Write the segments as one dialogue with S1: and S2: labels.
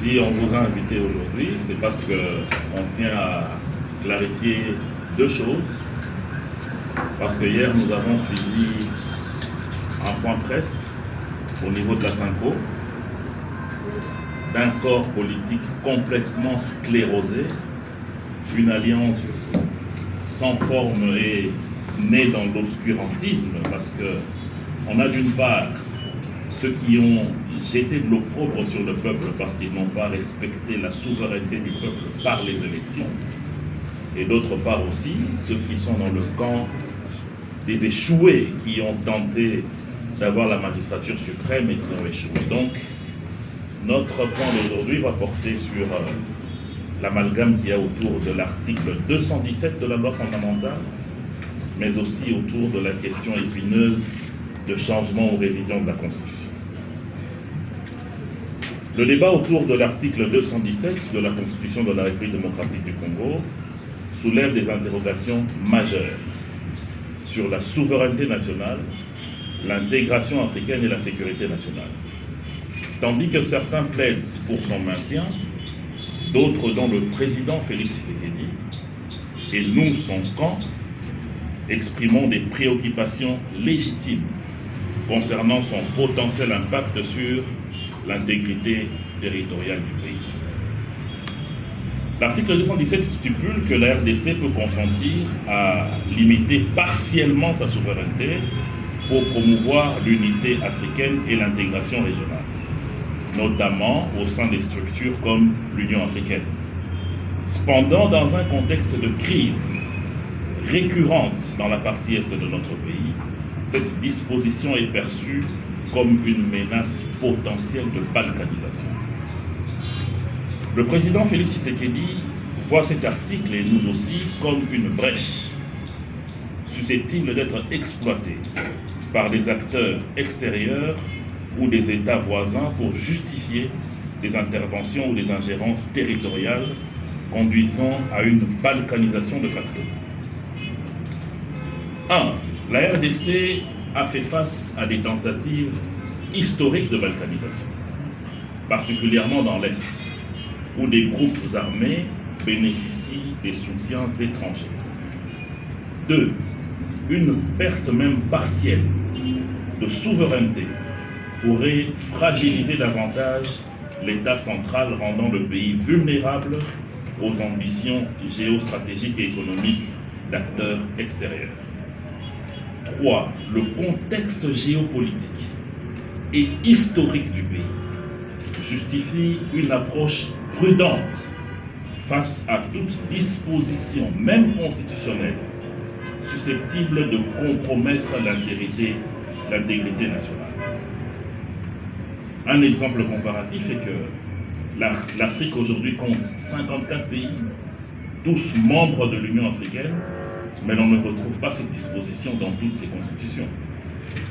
S1: Si on vous a invité aujourd'hui, c'est parce qu'on tient à clarifier deux choses. Parce que hier, nous avons suivi un point de presse au niveau de la SYNCO d'un corps politique complètement sclérosé, une alliance sans forme et née dans l'obscurantisme, parce qu'on a d'une part ceux qui ont jeté de l'opprobre sur le peuple parce qu'ils n'ont pas respecté la souveraineté du peuple par les élections, et d'autre part aussi ceux qui sont dans le camp des échoués qui ont tenté d'avoir la magistrature suprême et qui ont échoué. Donc, notre point d'aujourd'hui va porter sur l'amalgame qu'il y a autour de l'article 217 de la loi fondamentale, mais aussi autour de la question épineuse de changement ou révision de la Constitution. Le débat autour de l'article 217 de la Constitution de la République démocratique du Congo soulève des interrogations majeures sur la souveraineté nationale, l'intégration africaine et la sécurité nationale. Tandis que certains plaident pour son maintien, d'autres, dont le président Félix Tshisekedi, et nous, son camp, exprimons des préoccupations légitimes concernant son potentiel impact sur l'intégrité territoriale du pays. L'article 217 stipule que la RDC peut consentir à limiter partiellement sa souveraineté pour promouvoir l'unité africaine et l'intégration régionale, notamment au sein des structures comme l'Union africaine. Cependant, dans un contexte de crise récurrente dans la partie est de notre pays, cette disposition est perçue comme une menace potentielle de balkanisation. Le président Félix Tshisekedi voit cet article, et nous aussi, comme une brèche susceptible d'être exploitée par des acteurs extérieurs ou des États voisins pour justifier des interventions ou des ingérences territoriales conduisant à une balkanisation de facto. 1. La RDC a fait face à des tentatives historiques de balkanisation, particulièrement dans l'Est, où des groupes armés bénéficient des soutiens étrangers. 2. Une perte même partielle de souveraineté pourrait fragiliser davantage l'État central, rendant le pays vulnérable aux ambitions géostratégiques et économiques d'acteurs extérieurs. 3. Le contexte géopolitique et historique du pays justifie une approche prudente face à toute disposition, même constitutionnelle, susceptible de compromettre l'intégrité nationale. Un exemple comparatif est que l'Afrique aujourd'hui compte 54 pays, tous membres de l'Union africaine, mais l'on ne retrouve pas cette disposition dans toutes ces constitutions.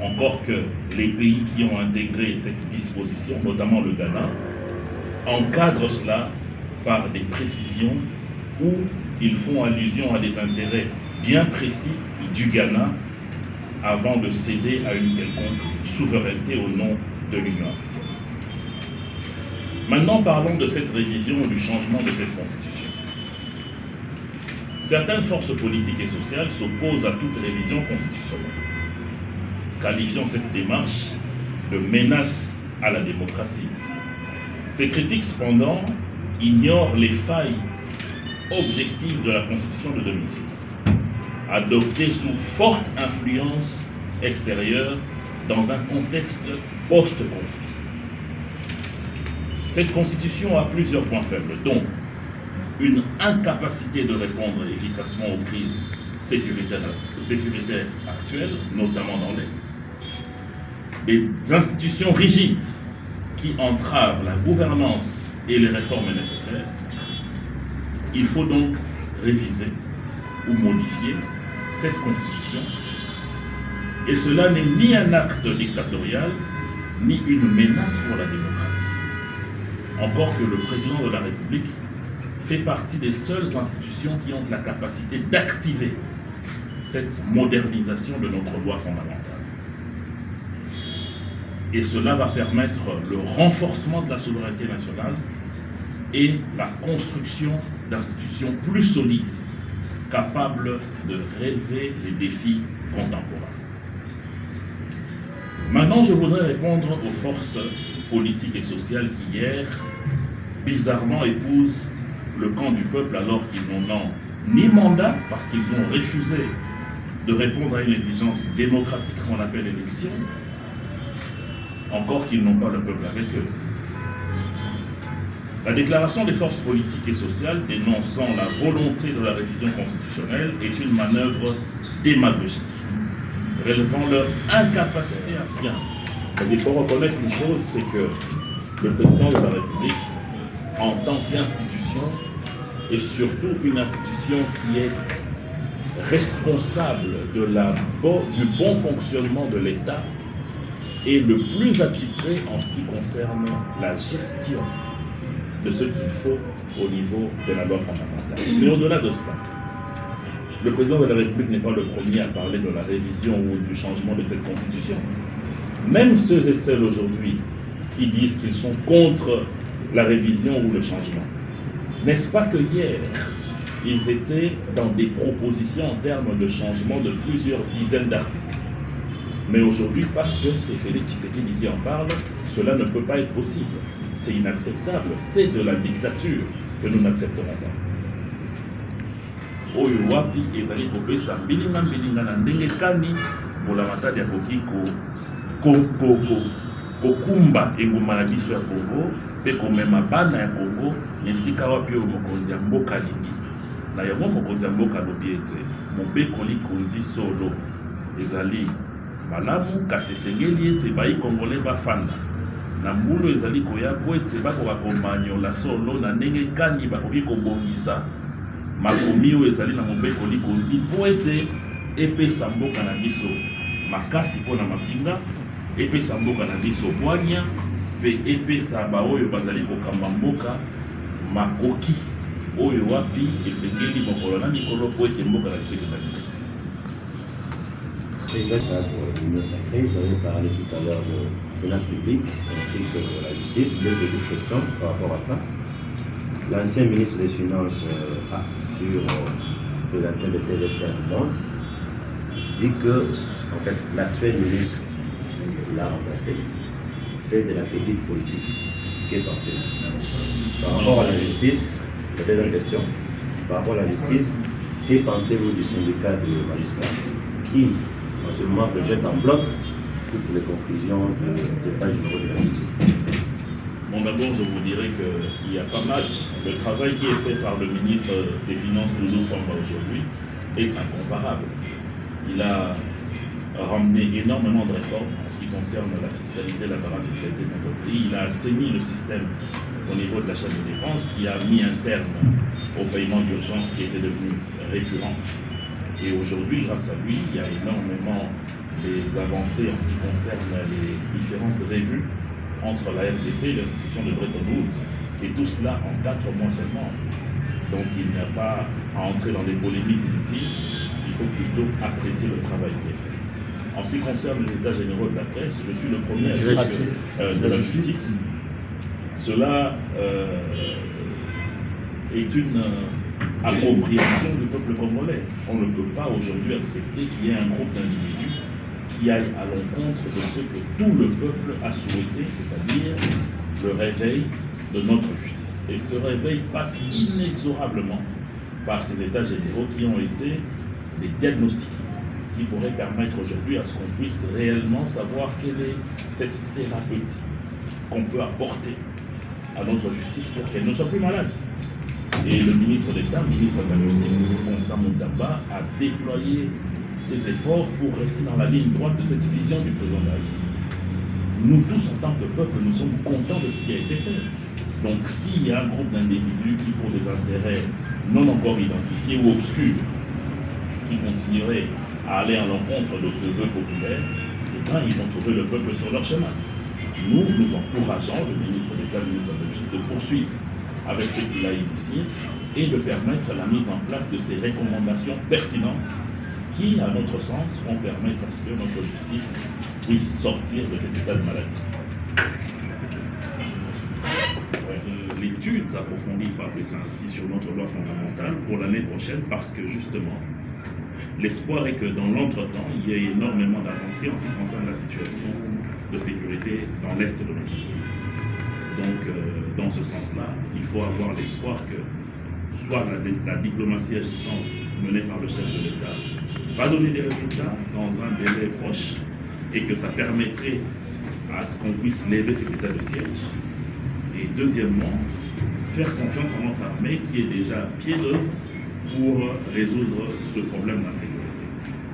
S1: Encore que les pays qui ont intégré cette disposition, notamment le Ghana, encadrent cela par des précisions où ils font allusion à des intérêts bien précis du Ghana avant de céder à une quelconque souveraineté au nom de l'Union africaine. Maintenant, parlons de cette révision ou du changement de cette constitution. Certaines forces politiques et sociales s'opposent à toute révision constitutionnelle, qualifiant cette démarche de menace à la démocratie. Ces critiques, cependant, ignorent les failles objectives de la Constitution de 2006, adoptée sous forte influence extérieure dans un contexte post-conflit. Cette Constitution a plusieurs points faibles, dont une incapacité de répondre efficacement aux crises sécuritaires actuelles, notamment dans l'Est, des institutions rigides qui entravent la gouvernance et les réformes nécessaires. Il faut donc réviser ou modifier cette Constitution, et cela n'est ni un acte dictatorial, ni une menace pour la démocratie. Encore que le président de la République fait partie des seules institutions qui ont la capacité d'activer cette modernisation de notre loi fondamentale. Et cela va permettre le renforcement de la souveraineté nationale et la construction d'institutions plus solides, capables de relever les défis contemporains. Maintenant, je voudrais répondre aux forces politiques et sociales qui, hier, bizarrement épousent le camp du peuple alors qu'ils n'ont ni mandat, parce qu'ils ont refusé de répondre à une exigence démocratique qu'on appelle élection, encore qu'ils n'ont pas le peuple avec eux. La déclaration des forces politiques et sociales dénonçant la volonté de la révision constitutionnelle est une manœuvre démagogique, relevant leur incapacité à sien. Mais il faut reconnaître une chose, c'est que le président de la République, en tant qu'institution, est surtout une institution qui est responsable du bon fonctionnement de l'État et le plus attitré en ce qui concerne la gestion de ce qu'il faut au niveau de la loi fondamentale. Mais au-delà de cela, le président de la République n'est pas le premier à parler de la révision ou du changement de cette constitution. Même ceux et celles aujourd'hui qui disent qu'ils sont contre la révision ou le changement, n'est-ce pas que hier, ils étaient dans des propositions en termes de changement de plusieurs dizaines d'articles. Mais aujourd'hui, parce que c'est Félix Tshisekedi qui en parle, cela ne peut pas être possible. C'est inacceptable, c'est de la dictature que nous n'accepterons pas. Oyo wapi ezali kopesa mbilinga na ndenge kani mbulamatali akoki kokumba engumba na biso ya Congo mpe komema bana ya Congo esika wapi oyo mokonzi ya mboka alingi. Na yango mokonzi ya mboka alobi ete mobekoli konzi solo ezali malamu kasi esengeli ete bayi-congolais bafanda na mbulu ezali koya po ete bakoka komanyola solo na ndenge kani bakoki kobongisa makomi oyo ezali na mobekoli konzi po ete epesa mboka na biso makasi mpo na mapinga, epesa mboka na biso bwanya, mpe epesa baoyo bazali kokamba mboka makoki oyo wapi esengeli mokolo na mikolo po ete mboka na biso ekendaki kosa.
S2: Président de l'Union sacrée, vous avez parlé tout à l'heure de finances publiques ainsi que de la justice. Deux petites questions par rapport à ça. L'ancien ministre des Finances sur les antennes de TVC Monde dit que en fait, l'actuel ministre qui l'a remplacé fait de la petite politique. Qu'est pensé par rapport à la justice? La deuxième question. Par rapport à la justice, que pensez-vous du syndicat de magistrats qui en ce moment rejette en bloc toutes les conclusions de l'état général de la justice?
S1: Bon, d'abord, je vous dirais qu'il y a pas mal. Le travail qui est fait par le ministre des Finances, Doudou Famba, aujourd'hui, est incomparable. Il a ramené énormément de réformes en ce qui concerne la fiscalité, la parafiscalité de notre pays. Il a assaini le système au niveau de la chaîne de dépenses, qui a mis un terme au paiement d'urgence qui était devenu récurrent. Et aujourd'hui, grâce à lui, il y a énormément d'avancées en ce qui concerne les différentes revues entre la RDC et l'institution de Bretton Woods. Et tout cela en 4 mois seulement. Donc il n'y a pas à entrer dans des polémiques inutiles, il faut plutôt apprécier le travail qui est fait. En ce qui concerne les états généraux de la presse, je suis le premier à dire de la justice. Cela est une appropriation du peuple congolais. On ne peut pas aujourd'hui accepter qu'il y ait un groupe d'individus qui aille à l'encontre de ce que tout le peuple a souhaité, c'est-à-dire le réveil de notre justice. Et ce réveil passe inexorablement par ces états généraux qui ont été des diagnostics qui pourraient permettre aujourd'hui à ce qu'on puisse réellement savoir quelle est cette thérapeutique qu'on peut apporter à notre justice pour qu'elle ne soit plus malade. Et le ministre d'État, ministre de la Justice, Constant Moutamba, a déployé des efforts pour rester dans la ligne droite de cette vision du président de la République. Nous tous, en tant que peuple, nous sommes contents de ce qui a été fait. Donc s'il y a un groupe d'individus qui, pour des intérêts non encore identifiés ou obscurs, qui continueraient à aller à l'encontre de ce vœu populaire, eh bien, ils vont trouver le peuple sur leur chemin. Nous encourageons le ministre d'État, le ministre de la Justice, de poursuivre avec ce qu'il a initié et de permettre la mise en place de ces recommandations pertinentes qui, à notre sens, vont permettre à ce que notre justice puisse sortir de cet état de maladie. L'étude approfondie, il faut appeler ça ainsi, sur notre loi fondamentale pour l'année prochaine, parce que justement, l'espoir est que dans l'entretemps, il y ait énormément d'avancées en ce qui concerne la situation de sécurité dans l'Est de notre pays. Donc, dans ce sens-là, il faut avoir l'espoir que soit la diplomatie agissante menée par le chef de l'État va donner des résultats dans un délai proche et que ça permettrait à ce qu'on puisse lever cet état de siège. Et deuxièmement, faire confiance en notre armée qui est déjà à pied d'œuvre pour résoudre ce problème d'insécurité.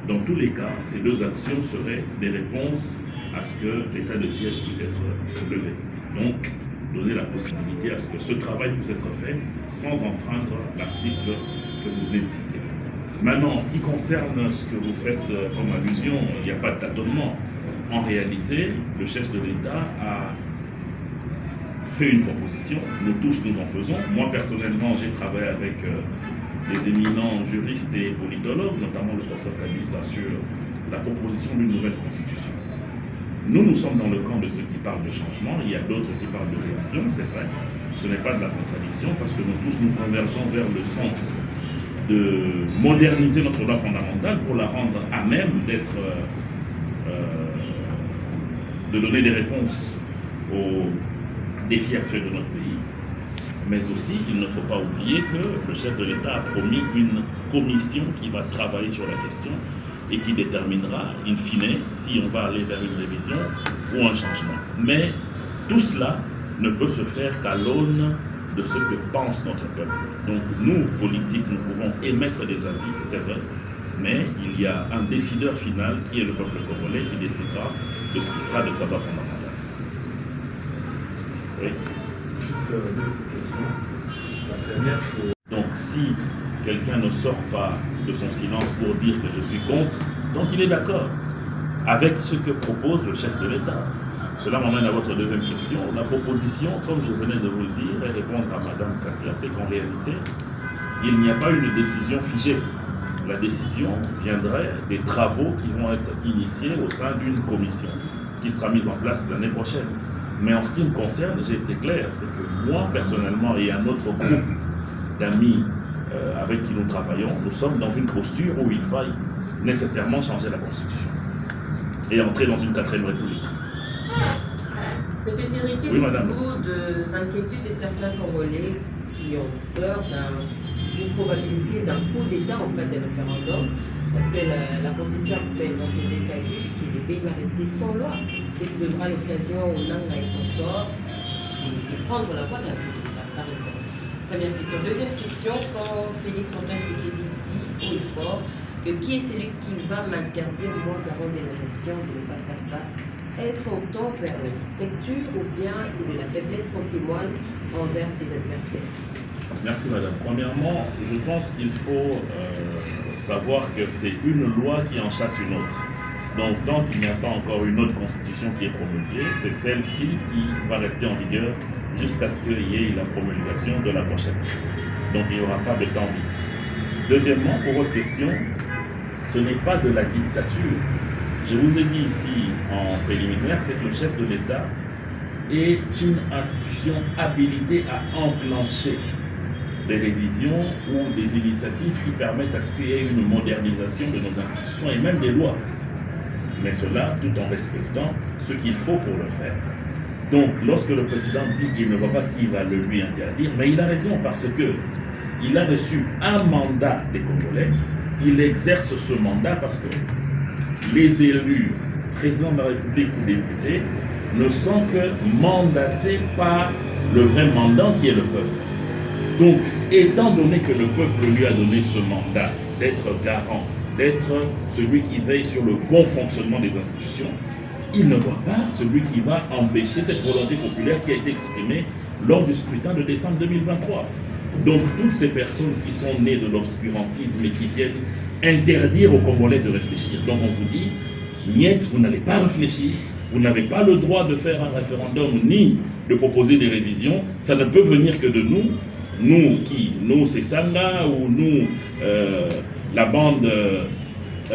S1: Dans tous les cas, ces deux actions seraient des réponses à ce que l'état de siège puisse être levé. Donc, donner la possibilité à ce que ce travail puisse être fait sans enfreindre l'article que vous venez de citer. Maintenant, en ce qui concerne ce que vous faites comme allusion, il n'y a pas de tâtonnement. En réalité, le chef de l'État a fait une proposition, nous tous nous en faisons. Moi personnellement, j'ai travaillé avec des éminents juristes et politologues, notamment le professeur Kabisa, sur la proposition d'une nouvelle constitution. Nous sommes dans le camp de ceux qui parlent de changement, il y a d'autres qui parlent de révision, c'est vrai. Ce n'est pas de la contradiction parce que nous tous nous convergeons vers le sens de moderniser notre loi fondamentale pour la rendre à même d'être, de donner des réponses aux défis actuels de notre pays. Mais aussi, il ne faut pas oublier que le chef de l'État a promis une commission qui va travailler sur la question et qui déterminera, in fine, si on va aller vers une révision ou un changement. Mais tout cela ne peut se faire qu'à l'aune de ce que pense notre peuple. Donc nous, politiques, nous pouvons émettre des avis, c'est vrai, mais il y a un décideur final qui est le peuple congolais qui décidera de ce qu'il fera de sa loi fondamentale. Oui.
S3: Juste deux petites questions. La première, c'est...
S1: Donc si quelqu'un ne sort pas de son silence pour dire que je suis contre, donc il est d'accord avec ce que propose le chef de l'État. Cela m'emmène à votre deuxième question. La proposition, comme je venais de vous le dire, et répondre à Madame Katia, c'est qu'en réalité, il n'y a pas une décision figée. La décision viendrait des travaux qui vont être initiés au sein d'une commission qui sera mise en place l'année prochaine. Mais en ce qui me concerne, j'ai été clair, c'est que moi, personnellement, et un autre groupe d'amis avec qui nous travaillons, nous sommes dans une posture où il faille nécessairement changer la Constitution et entrer dans une 4e République.
S4: Monsieur Thierry,
S1: oui,
S4: dites-vous des inquiétudes de certains Congolais qui ont peur d'une probabilité d'un coup d'État en cas de référendum, parce que la Constitution actuelle dans le Québec a dit que le pays va rester sans loi, c'est qu'il donnera l'occasion aux Nanga et consorts de prendre la voie d'un coup d'État, par exemple. Première question. Deuxième question, quand Félix Antoine Tshisekedi dit haut et fort que qui est celui qui va m'interdire, moi, garant des élections, de ne pas faire ça, est-ce son temps vers la dictature ou bien c'est de la faiblesse qu'on témoigne envers ses adversaires?
S1: Merci madame. Premièrement, je pense qu'il faut savoir que c'est une loi qui en chasse une autre. Donc tant qu'il n'y a pas encore une autre constitution qui est promulguée, c'est celle-ci qui va rester en vigueur jusqu'à ce qu'il y ait la promulgation de la prochaine. Donc il n'y aura pas de temps vite. Deuxièmement, pour votre question, ce n'est pas de la dictature. Je vous ai dit ici en préliminaire, c'est que le chef de l'État est une institution habilitée à enclencher des révisions ou des initiatives qui permettent à ce qu'il y ait une modernisation de nos institutions et même des lois. Mais cela tout en respectant ce qu'il faut pour le faire. Donc, lorsque le président dit qu'il ne voit pas qui va le lui interdire, mais il a raison parce que il a reçu un mandat des Congolais, il exerce ce mandat parce que les élus, présidents de la République ou députés, ne sont que mandatés par le vrai mandant qui est le peuple. Donc, étant donné que le peuple lui a donné ce mandat d'être garant, d'être celui qui veille sur le bon fonctionnement des institutions, il ne voit pas celui qui va empêcher cette volonté populaire qui a été exprimée lors du scrutin de décembre 2023. Donc, toutes ces personnes qui sont nées de l'obscurantisme et qui viennent interdire aux Congolais de réfléchir. Donc, on vous dit, niet, vous n'allez pas réfléchir, vous n'avez pas le droit de faire un référendum ni de proposer des révisions, ça ne peut venir que de nous. Nous qui, nous c'est Sanga ou nous la bande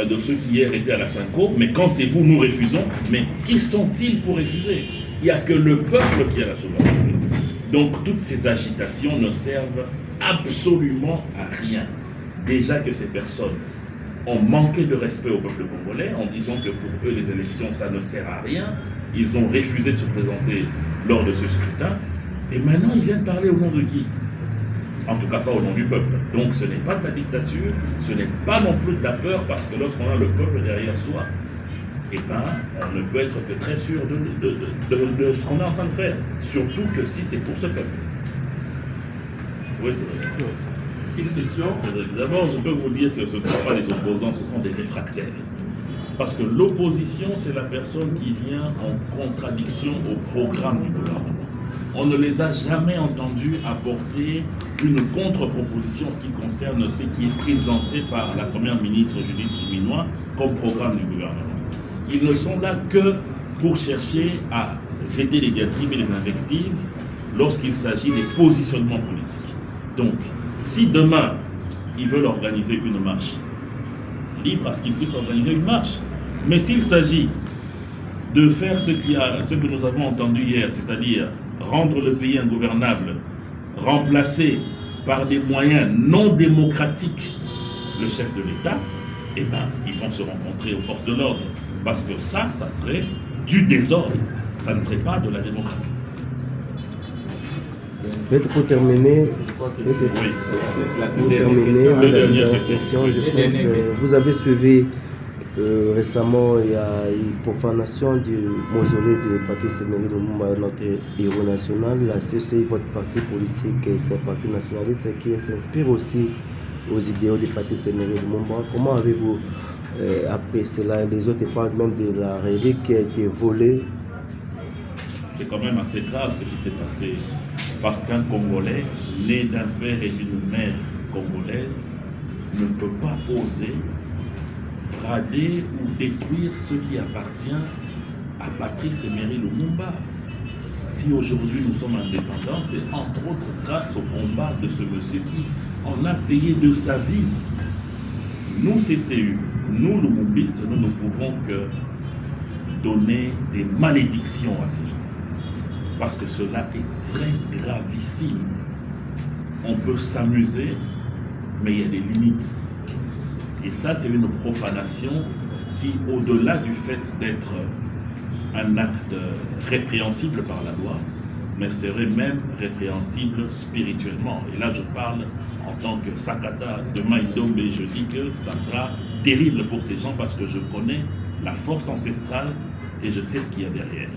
S1: de ceux qui hier étaient à la Synco, mais quand c'est vous, nous refusons. Mais qui sont-ils pour refuser? Il n'y a que le peuple qui a la souveraineté. Donc toutes ces agitations ne servent absolument à rien. Déjà que ces personnes ont manqué de respect au peuple congolais en disant que pour eux les élections ça ne sert à rien. Ils ont refusé de se présenter lors de ce scrutin. Et maintenant ils viennent parler au nom de qui? En tout cas pas au nom du peuple. Donc ce n'est pas de la dictature, ce n'est pas non plus de la peur, parce que lorsqu'on a le peuple derrière soi, eh ben, on ne peut être que très sûr de ce qu'on est en train de faire. Surtout que si c'est pour ce peuple. Oui, c'est vrai.
S3: Une question.
S1: D'abord, je peux vous dire que ce ne sont pas des opposants, ce sont des réfractaires. Parce que l'opposition, c'est la personne qui vient en contradiction au programme du gouvernement. On ne les a jamais entendus apporter une contre-proposition en ce qui concerne ce qui est présenté par la première ministre Judith Suminwa comme programme du gouvernement. Ils ne sont là que pour chercher à jeter les diatribes et les invectives lorsqu'il s'agit des positionnements politiques. Donc, si demain, ils veulent organiser une marche, libre à ce qu'ils puissent organiser une marche. Mais s'il s'agit de faire ce que nous avons entendu hier, c'est-à-dire rendre le pays ingouvernable, remplacer par des moyens non démocratiques le chef de l'État, eh bien, ils vont se rencontrer aux forces de l'ordre. Parce que ça serait du désordre. Ça ne serait pas de la démocratie.
S5: Peut-être pour terminer,
S2: La
S5: pour
S2: dernière
S5: terminer,
S1: dernière
S5: la
S1: question.
S5: question, je pense, vous avez suivi récemment, il y a une profanation du mausolée de Patrice Emery Lumumba, notre héros national. La CCI, votre parti politique, est un parti nationaliste qui s'inspire aussi aux idéaux de Patrice Emery Lumumba. Comment avez-vous après cela, les autres parlent même de la relique qui a été volée?
S1: C'est quand même assez grave ce qui s'est passé. Parce qu'un Congolais, né d'un père et d'une mère congolaise, ne peut pas oser brader ou détruire ce qui appartient à Patrice Emery Lumumba. Si aujourd'hui nous sommes indépendants, c'est entre autres grâce au combat de ce monsieur qui en a payé de sa vie. Nous, CCU, nous, lumumbistes, nous ne pouvons que donner des malédictions à ces gens. Parce que cela est très gravissime. On peut s'amuser, mais il y a des limites. Et ça, c'est une profanation qui, au-delà du fait d'être un acte répréhensible par la loi, mais serait même répréhensible spirituellement. Et là, je parle en tant que Sakata de Maïdombe, et je dis que ça sera terrible pour ces gens parce que je connais la force ancestrale et je sais ce qu'il y a derrière.